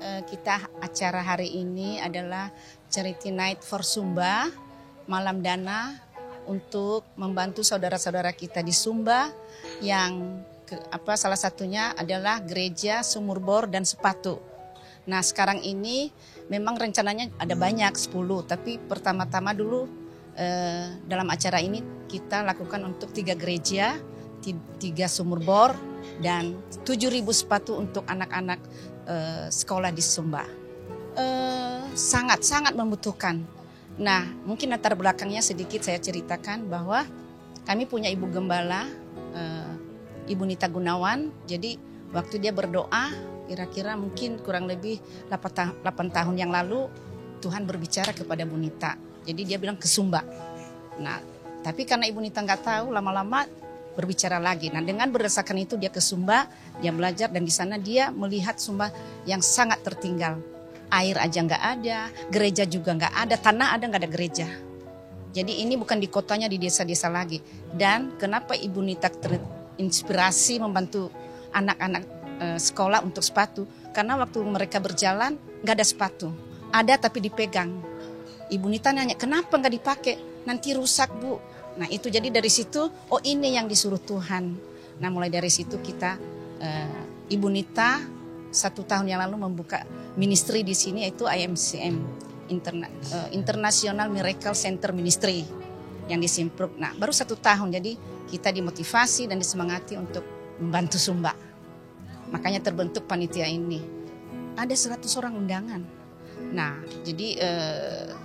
Kita acara hari ini adalah Charity Night for Sumba, malam dana untuk membantu saudara-saudara kita di Sumba yang salah satunya adalah gereja, sumur bor dan sepatu. Nah, sekarang ini memang rencananya ada banyak 10, tapi pertama-tama dulu dalam acara ini kita lakukan untuk 3 gereja, 3 sumur bor dan 7.000 sepatu untuk anak-anak sekolah di Sumba. Sangat-sangat membutuhkan. Nah, mungkin latar belakangnya sedikit saya ceritakan bahwa kami punya ibu gembala, Ibu Nita Gunawan. Jadi waktu dia berdoa, kira-kira mungkin kurang lebih 8 tahun yang lalu, Tuhan berbicara kepada Bu Nita. Jadi dia bilang ke Sumba. Nah, tapi karena Ibu Nita nggak tahu, lama-lama berbicara lagi. Nah, dengan berdasarkan itu dia ke Sumba, dia belajar dan di sana dia melihat Sumba yang sangat tertinggal. Air aja nggak ada, gereja juga nggak ada, tanah ada nggak ada gereja. Jadi ini bukan di kotanya, di desa-desa lagi. Dan kenapa Ibu Nita terinspirasi membantu anak-anak sekolah untuk sepatu? Karena waktu mereka berjalan nggak ada sepatu, ada tapi dipegang. Ibu Nita nanya, kenapa nggak dipakai? Nanti rusak, Bu. Nah itu jadi dari situ, oh ini yang disuruh Tuhan. Nah mulai dari situ kita, Ibu Nita 1 tahun yang lalu membuka ministry di sini, yaitu IMCM, International Miracle Center Ministry yang di Simpruk. Nah baru 1 tahun, jadi kita dimotivasi dan disemangati untuk membantu Sumba. Makanya terbentuk panitia ini. Ada 100 orang undangan. Nah jadi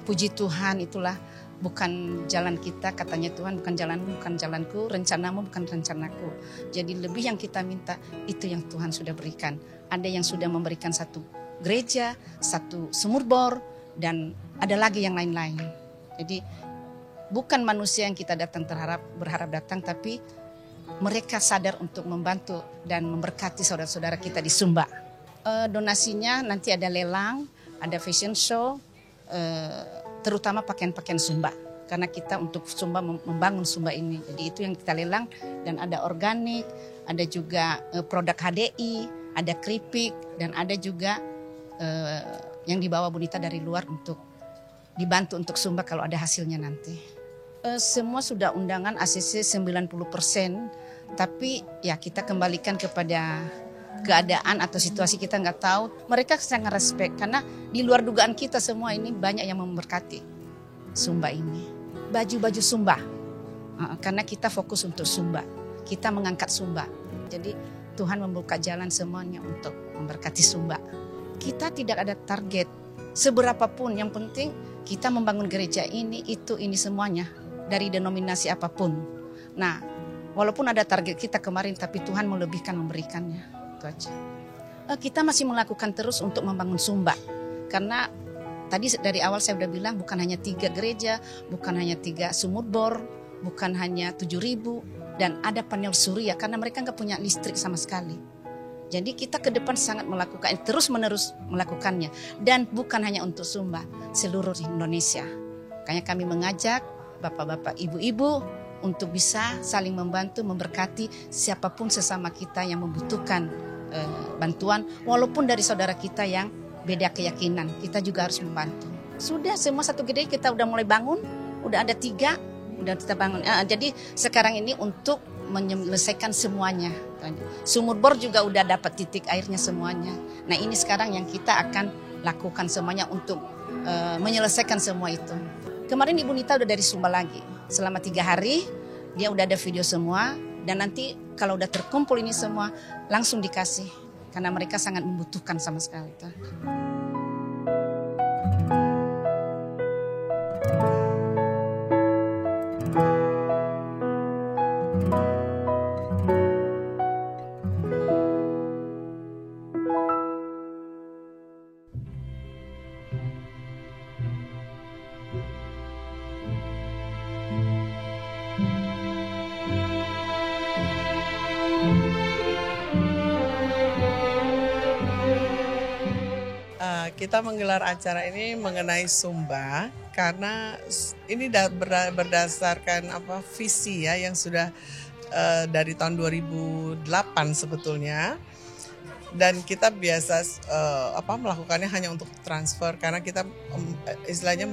puji Tuhan, itulah bukan jalan kita, katanya Tuhan, bukan jalanmu, bukan jalanku, rencanamu, bukan rencanaku. Jadi lebih yang kita minta, itu yang Tuhan sudah berikan. Ada yang sudah memberikan 1 gereja, 1 sumur bor, dan ada lagi yang lain-lain. Jadi bukan manusia yang kita datang berharap datang, tapi mereka sadar untuk membantu dan memberkati saudara-saudara kita di Sumba. Donasinya nanti ada lelang, ada fashion show, terutama pakaian-pakaian Sumba. Karena kita untuk Sumba membangun Sumba ini. Jadi itu yang kita lelang, dan ada organik, ada juga produk HDI, ada keripik, dan ada juga yang dibawa Bu Nita dari luar untuk dibantu untuk Sumba kalau ada hasilnya nanti. Semua sudah undangan ACC 90%, tapi ya kita kembalikan kepada keadaan atau situasi, kita nggak tahu. Mereka sangat respect karena di luar dugaan kita semua ini banyak yang memberkati Sumba ini. Baju-baju Sumba, karena kita fokus untuk Sumba, kita mengangkat Sumba. Jadi Tuhan membuka jalan semuanya untuk memberkati Sumba. Kita tidak ada target seberapapun, yang penting kita membangun gereja ini, ini semuanya dari denominasi apapun. Nah, walaupun ada target kita kemarin, tapi Tuhan melebihkan memberikannya. Itu aja. Kita masih melakukan terus untuk membangun Sumba. Karena tadi dari awal saya sudah bilang, bukan hanya 3 gereja, bukan hanya 3 sumur bor, bukan hanya 7.000, dan ada panel surya karena mereka nggak punya listrik sama sekali. Jadi kita ke depan sangat melakukan, terus menerus melakukannya, dan bukan hanya untuk Sumba, seluruh Indonesia. Makanya kami mengajak bapak-bapak, ibu-ibu untuk bisa saling membantu, memberkati siapapun sesama kita yang membutuhkan bantuan, walaupun dari saudara kita yang beda keyakinan, kita juga harus membantu. Sudah semua 1 gereja kita udah mulai bangun, udah ada 3, udah kita bangun. Jadi sekarang ini untuk menyelesaikan semuanya. Sumur bor juga udah dapat titik airnya semuanya. Nah ini sekarang yang kita akan lakukan semuanya untuk menyelesaikan semua itu. Kemarin Ibu Nita udah dari Sumba lagi, selama 3 hari dia udah ada video semua, dan nanti kalau udah terkumpul ini semua langsung dikasih, karena mereka sangat membutuhkan sama sekali. Kita menggelar acara ini mengenai Sumba karena ini berdasarkan visi ya yang sudah dari tahun 2008 sebetulnya. dan kita biasa melakukannya hanya untuk transfer karena kita istilahnya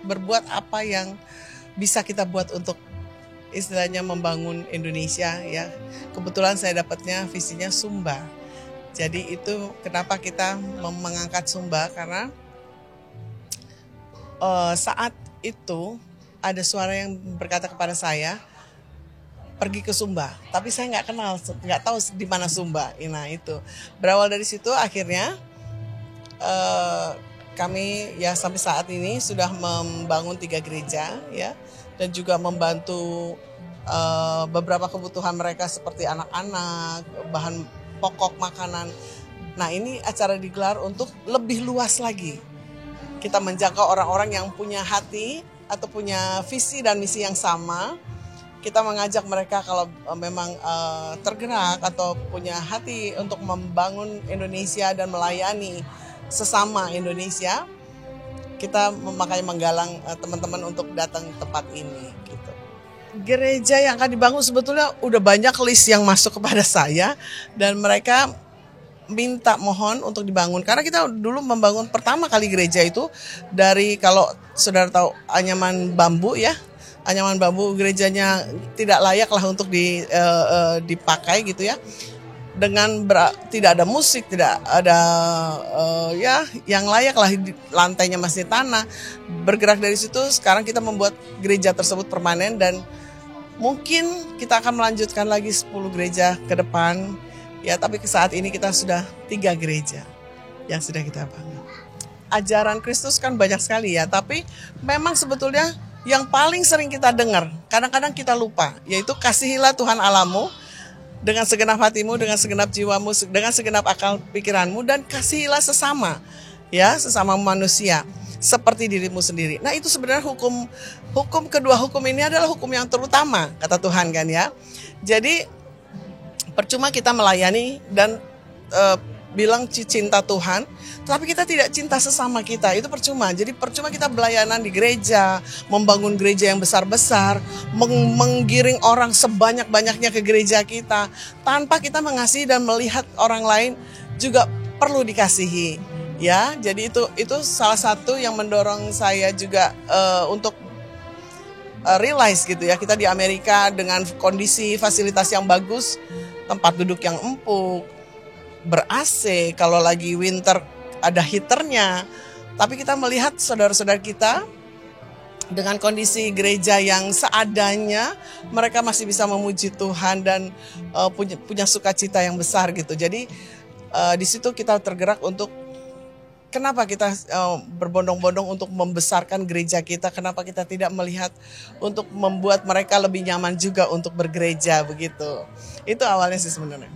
berbuat apa yang bisa kita buat untuk istilahnya membangun Indonesia ya. Kebetulan saya dapatnya visinya Sumba. Jadi itu kenapa kita mengangkat Sumba, karena saat itu ada suara yang berkata kepada saya, pergi ke Sumba, tapi saya nggak tahu di mana Sumba. Nah itu berawal dari situ akhirnya kami ya sampai saat ini sudah membangun 3 gereja ya, dan juga membantu beberapa kebutuhan mereka seperti anak-anak, bahan pokok makanan. Nah ini acara digelar untuk lebih luas lagi. Kita menjangkau orang-orang yang punya hati atau punya visi dan misi yang sama. Kita mengajak mereka kalau memang tergerak atau punya hati untuk membangun Indonesia dan melayani sesama Indonesia, kita makanya menggalang teman-teman untuk datang ke tempat ini. Gitu. Gereja yang akan dibangun sebetulnya udah banyak list yang masuk kepada saya dan mereka minta mohon untuk dibangun. Karena kita dulu membangun pertama kali gereja itu dari, kalau saudara tahu, anyaman bambu ya. Anyaman bambu, gerejanya tidak layak lah untuk dipakai gitu ya. Dengan tidak ada musik, tidak ada ya yang layak lah, lantainya masih tanah. Bergerak dari situ, sekarang kita membuat gereja tersebut permanen dan mungkin kita akan melanjutkan lagi 10 gereja ke depan. Ya, tapi saat ini kita sudah 3 gereja yang sudah kita bangun. Ajaran Kristus kan banyak sekali ya, tapi memang sebetulnya yang paling sering kita dengar, kadang-kadang kita lupa, yaitu kasihilah Tuhan Allahmu dengan segenap hatimu, dengan segenap jiwamu, dengan segenap akal pikiranmu, dan kasihilah sesama, ya, sesama manusia seperti dirimu sendiri. Nah itu sebenarnya kedua hukum ini adalah hukum yang terutama, kata Tuhan kan ya. Jadi percuma kita melayani dan bilang cinta Tuhan, tapi kita tidak cinta sesama kita, itu percuma. Jadi percuma kita belayanan di gereja, membangun gereja yang besar-besar, menggiring orang sebanyak-banyaknya ke gereja kita, tanpa kita mengasihi dan melihat orang lain juga perlu dikasihi. Ya, jadi itu salah satu yang mendorong saya juga untuk realize gitu ya. Kita di Amerika dengan kondisi fasilitas yang bagus, tempat duduk yang empuk, ber-AC, kalau lagi winter ada heaternya. Tapi kita melihat saudara-saudara kita dengan kondisi gereja yang seadanya, mereka masih bisa memuji Tuhan dan punya sukacita yang besar gitu. Jadi di situ kita tergerak untuk kenapa kita berbondong-bondong untuk membesarkan gereja kita, kenapa kita tidak melihat untuk membuat mereka lebih nyaman juga untuk bergereja begitu. Itu awalnya sih sebenarnya.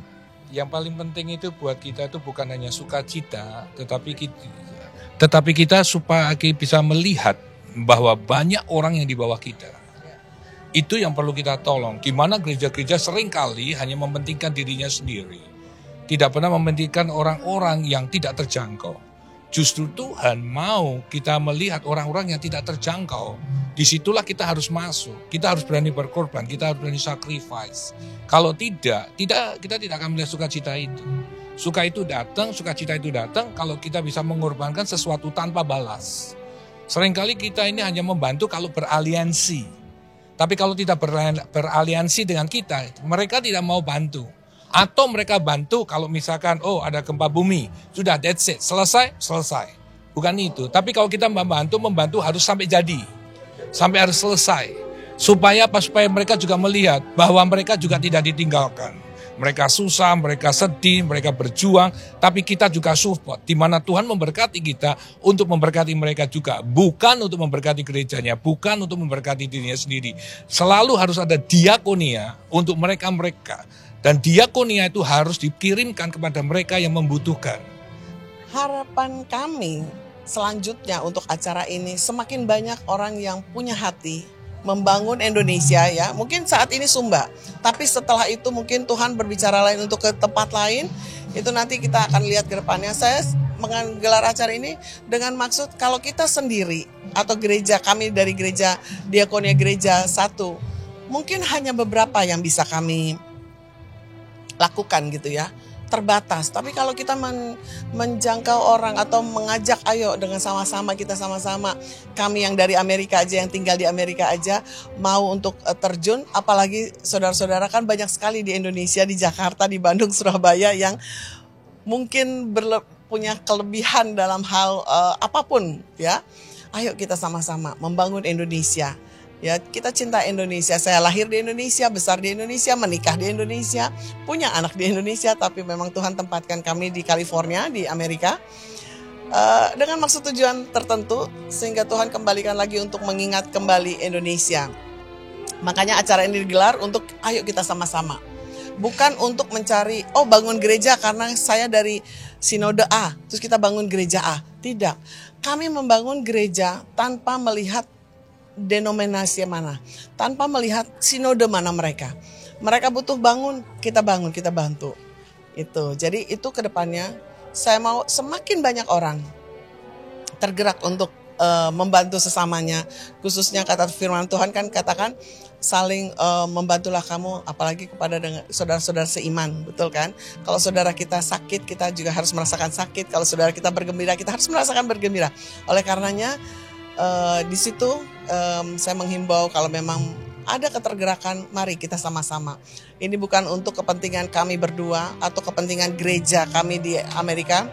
Yang paling penting itu buat kita itu bukan hanya sukacita, tetapi kita supaya bisa melihat bahwa banyak orang yang di bawah kita. Itu yang perlu kita tolong. Gimana gereja-gereja seringkali hanya mementingkan dirinya sendiri. Tidak pernah mementingkan orang-orang yang tidak terjangkau. Justru Tuhan mau kita melihat orang-orang yang tidak terjangkau. Disitulah kita harus masuk. Kita harus berani berkorban, kita harus berani sacrifice. Kalau tidak kita tidak akan melihat sukacita itu. Sukacita itu datang kalau kita bisa mengorbankan sesuatu tanpa balas. Seringkali kita ini hanya membantu kalau beraliansi. Tapi kalau tidak beraliansi dengan kita, mereka tidak mau bantu. Atau mereka bantu kalau misalkan, ada gempa bumi. Sudah, that's it. Selesai. Bukan itu. Tapi kalau kita membantu harus sampai jadi. Sampai harus selesai. Supaya mereka juga melihat bahwa mereka juga tidak ditinggalkan. Mereka susah, mereka sedih, mereka berjuang. Tapi kita juga support. Di mana Tuhan memberkati kita untuk memberkati mereka juga. Bukan untuk memberkati gerejanya. Bukan untuk memberkati dirinya sendiri. Selalu harus ada diakonia untuk mereka-mereka. Dan diakonia itu harus dikirimkan kepada mereka yang membutuhkan. Harapan kami selanjutnya untuk acara ini, semakin banyak orang yang punya hati membangun Indonesia ya. Mungkin saat ini Sumba, tapi setelah itu mungkin Tuhan berbicara lain untuk ke tempat lain. Itu nanti kita akan lihat ke depannya. Saya menggelar acara ini dengan maksud kalau kita sendiri atau gereja kami dari gereja Diakonia Gereja 1, mungkin hanya beberapa yang bisa kami lakukan gitu ya. terbatas. Tapi kalau kita menjangkau orang atau mengajak, ayo dengan sama-sama, kita sama-sama, kami yang dari Amerika aja, yang tinggal di Amerika aja mau untuk terjun, apalagi saudara-saudara kan banyak sekali di Indonesia, di Jakarta, di Bandung, Surabaya yang mungkin punya kelebihan dalam hal apapun, ya. Ayo kita sama-sama membangun Indonesia. Ya, kita cinta Indonesia. Saya lahir di Indonesia, besar di Indonesia, menikah di Indonesia, punya anak di Indonesia, tapi memang Tuhan tempatkan kami di California, di Amerika, dengan maksud tujuan tertentu, sehingga Tuhan kembalikan lagi untuk mengingat kembali Indonesia. Makanya acara ini digelar untuk ayo kita sama-sama. Bukan untuk mencari, bangun gereja karena saya dari sinode A, terus kita bangun gereja A. Tidak, kami membangun gereja tanpa melihat denominasi mana, tanpa melihat sinode mana mereka. Mereka butuh bangun, kita bantu. Itu. Jadi itu kedepannya saya mau semakin banyak orang tergerak untuk membantu sesamanya. Khususnya kata firman Tuhan kan katakan saling membantulah kamu, apalagi kepada saudara-saudara seiman, betul kan? Kalau saudara kita sakit, kita juga harus merasakan sakit. Kalau saudara kita bergembira, kita harus merasakan bergembira. Oleh karenanya di situ saya menghimbau kalau memang ada ketergerakan, mari kita sama-sama. Ini bukan untuk kepentingan kami berdua atau kepentingan gereja kami di Amerika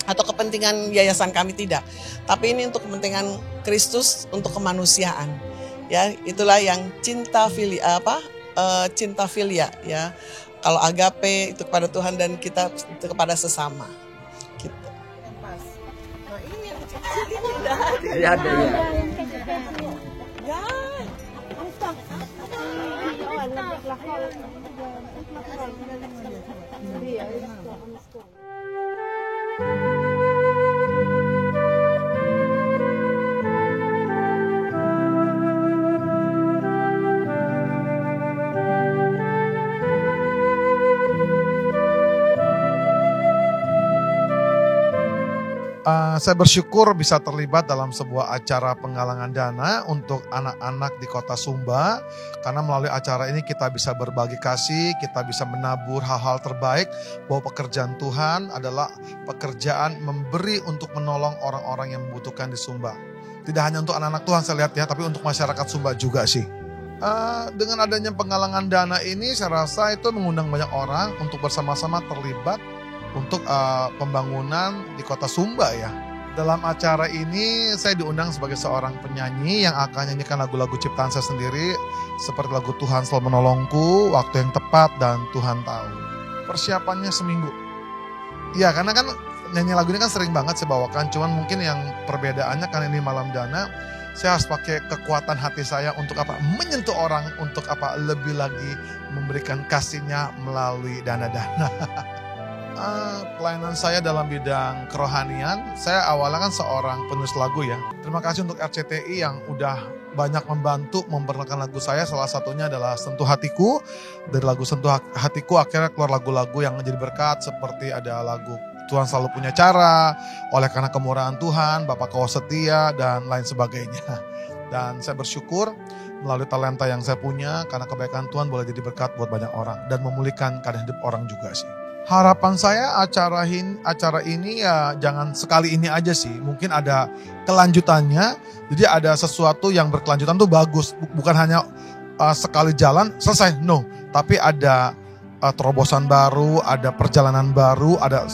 atau kepentingan yayasan kami, tidak. Tapi ini untuk kepentingan Kristus, untuk kemanusiaan. Ya, itulah yang cinta filia ya. Kalau agape itu kepada Tuhan dan kita itu kepada sesama. Gitu. Nah, ini yang kecil ini udah ada. Ya ada ya. Saya bersyukur bisa terlibat dalam sebuah acara penggalangan dana untuk anak-anak di Kota Sumba. Karena melalui acara ini kita bisa berbagi kasih, kita bisa menabur hal-hal terbaik. Bahwa pekerjaan Tuhan adalah pekerjaan memberi untuk menolong orang-orang yang membutuhkan di Sumba. Tidak hanya untuk anak-anak Tuhan saya lihat ya, tapi untuk masyarakat Sumba juga sih. Dengan adanya penggalangan dana ini saya rasa itu mengundang banyak orang untuk bersama-sama terlibat untuk pembangunan di Kota Sumba ya. Dalam acara ini saya diundang sebagai seorang penyanyi yang akan nyanyikan lagu-lagu ciptaan saya sendiri. Seperti lagu Tuhan Selalu Menolongku, Waktu Yang Tepat, dan Tuhan Tahu. Persiapannya seminggu. Ya karena kan nyanyi lagu ini kan sering banget saya bawakan. Cuman mungkin yang perbedaannya karena ini malam dana, saya harus pakai kekuatan hati saya untuk apa? Menyentuh orang, untuk apa? Lebih lagi memberikan kasihnya melalui dana-dana. Pelayanan saya dalam bidang kerohanian, saya awalnya kan seorang penulis lagu ya. Terima kasih untuk RCTI yang udah banyak membantu memperkenalkan lagu saya. Salah satunya adalah Sentuh Hatiku. Dari lagu Sentuh Hatiku akhirnya keluar lagu-lagu yang menjadi berkat, seperti ada lagu Tuhan Selalu Punya Cara, Oleh Karena Kemurahan Tuhan, Bapa Kau Setia, dan lain sebagainya. Dan saya bersyukur melalui talenta yang saya punya, karena kebaikan Tuhan boleh jadi berkat buat banyak orang dan memulihkan keadaan hidup orang juga sih. Harapan saya acara ini ya jangan sekali ini aja sih. Mungkin ada kelanjutannya. Jadi ada sesuatu yang berkelanjutan tuh bagus. Bukan hanya sekali jalan selesai. No. Tapi ada terobosan baru, ada perjalanan baru, ada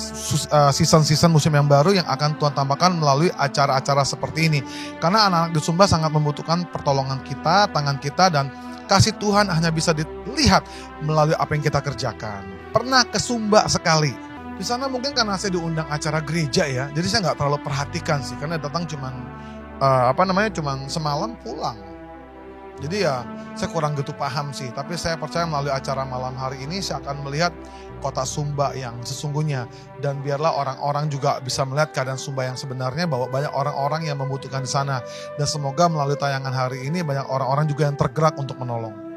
season-season musim yang baru yang akan Tuhan tambahkan melalui acara-acara seperti ini. Karena anak-anak di Sumba sangat membutuhkan pertolongan kita, tangan kita, dan kasih Tuhan hanya bisa dilihat melalui apa yang kita kerjakan. Pernah ke Sumba sekali. Di sana mungkin karena saya diundang acara gereja ya, jadi saya nggak terlalu perhatikan sih, karena datang cuman cuman semalam pulang. Jadi ya saya kurang gitu paham sih, tapi saya percaya melalui acara malam hari ini saya akan melihat Kota Sumba yang sesungguhnya, dan biarlah orang-orang juga bisa melihat keadaan Sumba yang sebenarnya, bahwa banyak orang-orang yang membutuhkan di sana, dan semoga melalui tayangan hari ini banyak orang-orang juga yang tergerak untuk menolong.